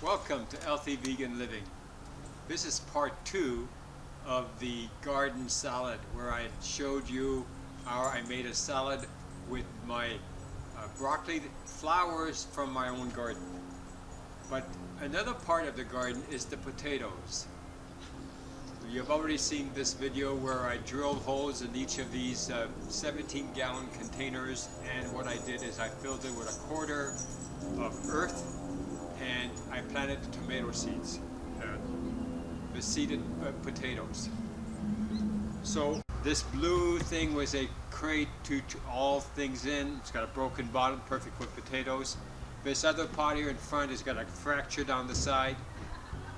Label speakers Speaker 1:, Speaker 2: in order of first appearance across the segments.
Speaker 1: Welcome to Healthy Vegan Living. This is part 2 of the garden salad, where I showed you how I made a salad with my broccoli flowers from my own garden. But another part of the garden is the potatoes. You've already seen this video where I drilled holes in each of these 17-gallon containers, and what I did is I filled it with 1/4 of earth and I planted the tomato seeds, the seeded potatoes. So this blue thing was a crate to all things in. It's got a broken bottom, perfect for potatoes. This other pot here in front has got a fracture down the side.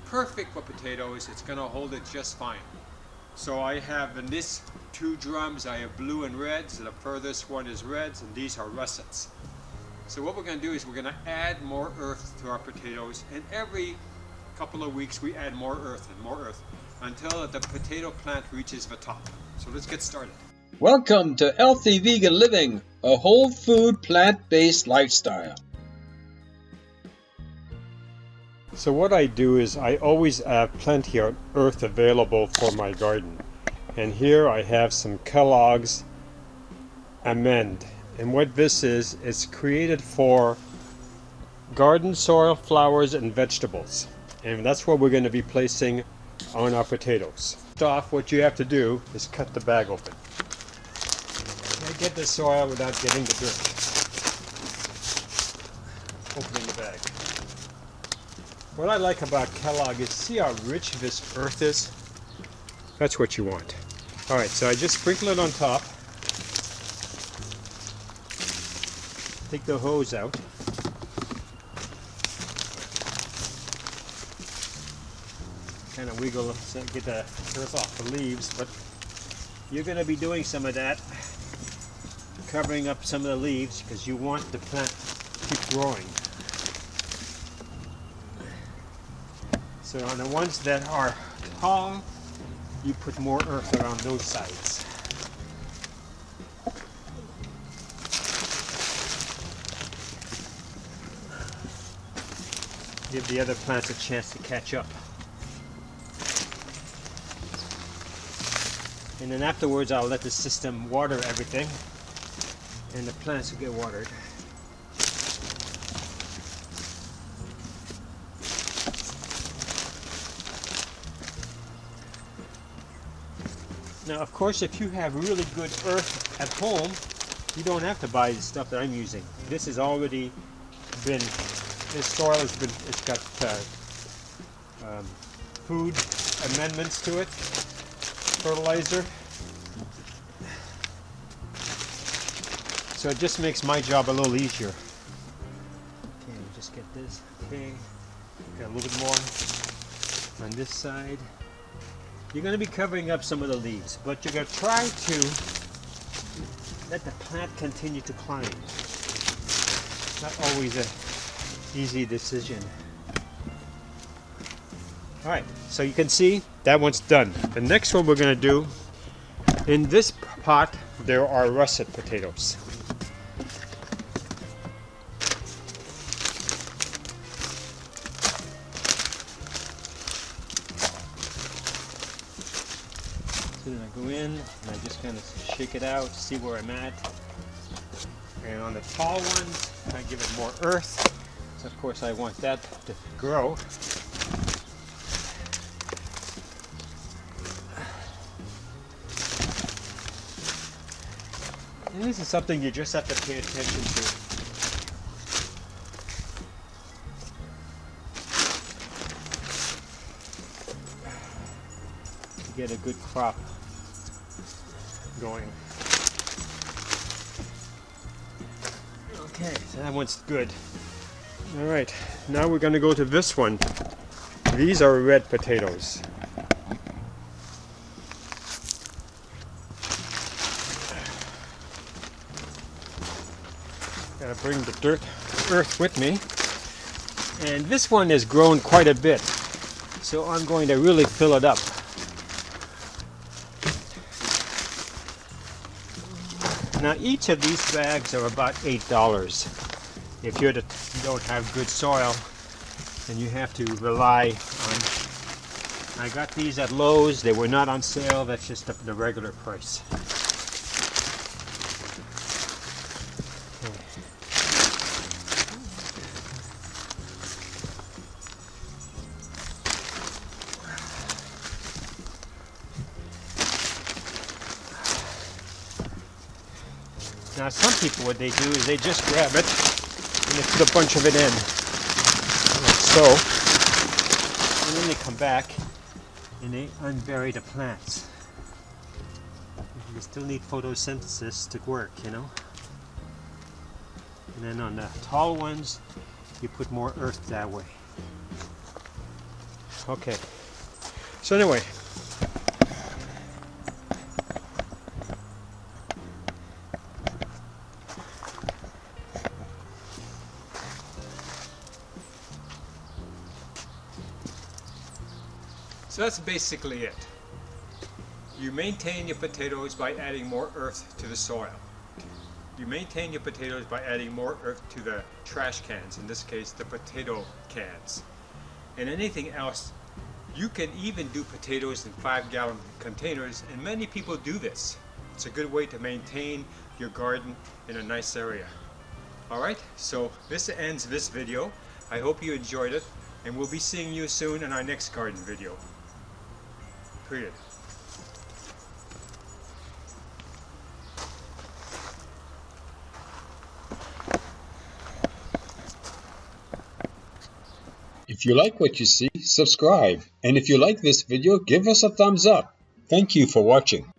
Speaker 1: Perfect for potatoes. It's going to hold it just fine. So I have in this 2 drums, I have blue and reds. The furthest one is reds, and these are russets. So what we're going to do is we're going to add more earth to our potatoes, and every couple of weeks we add more earth until the potato plant reaches the top. So let's get started.
Speaker 2: Welcome to Healthy Vegan Living, a whole food plant-based lifestyle.
Speaker 1: So what I do is I always have plenty of earth available for my garden. And here I have some Kellogg's Amend. And what this is, it's created for garden soil, flowers, and vegetables. And that's what we're going to be placing on our potatoes. First off, what you have to do is cut the bag open. And get the soil without getting the dirt. Opening the bag. What I like about Kellogg is see how rich this earth is? That's what you want. Alright, so I just sprinkle it on top. Take the hose out. Kind of wiggle so get the earth off the leaves, but you're going to be doing some of that, covering up some of the leaves because you want the plant to keep growing. So on the ones that are tall, you put more earth around those sides. Give the other plants a chance to catch up. And then afterwards I'll let the system water everything, and the plants will get watered. Now, of course, if you have really good earth at home, you don't have to buy the stuff that I'm using. This has already been, this soil has been, it's got food amendments to it, fertilizer. So it just makes my job a little easier. Okay, just get this. Okay, got a little bit more on this side. You're going to be covering up some of the leaves, but you're going to try to let the plant continue to climb. Not always an easy decision. Alright, so you can see that one's done. The next one we're going to do, in this pot there are russet potatoes. So then I go in and I just kind of shake it out, see where I'm at. And on the tall ones, I give it more earth. So of course I want that to grow. And this is something you just have to pay attention to get a good crop going. Okay, so that one's good. Alright, now we're going to go to this one. These are red potatoes. Gotta bring the earth with me. And this one has grown quite a bit, so I'm going to really fill it up. Now each of these bags are about $8. If you don't have good soil,
Speaker 3: and you have to rely on. I got these at Lowe's. They were not on sale. That's just the regular price. Now some people, what they do is they just grab it and they put a bunch of it in, like so, and then they come back and they unbury the plants. You still need photosynthesis to work, you know. And then on the tall ones, you put more earth that way. Okay, so anyway,
Speaker 1: so that's basically it. You maintain your potatoes by adding more earth to the soil. You maintain your potatoes by adding more earth to the trash cans, in this case the potato cans. And anything else, you can even do potatoes in 5-gallon containers, and many people do this. It's a good way to maintain your garden in a nice area. Alright, so this ends this video. I hope you enjoyed it, and we'll be seeing you soon in our next garden video. Period.
Speaker 2: If you like what you see, subscribe. And if you like this video, give us a thumbs up. Thank you for watching.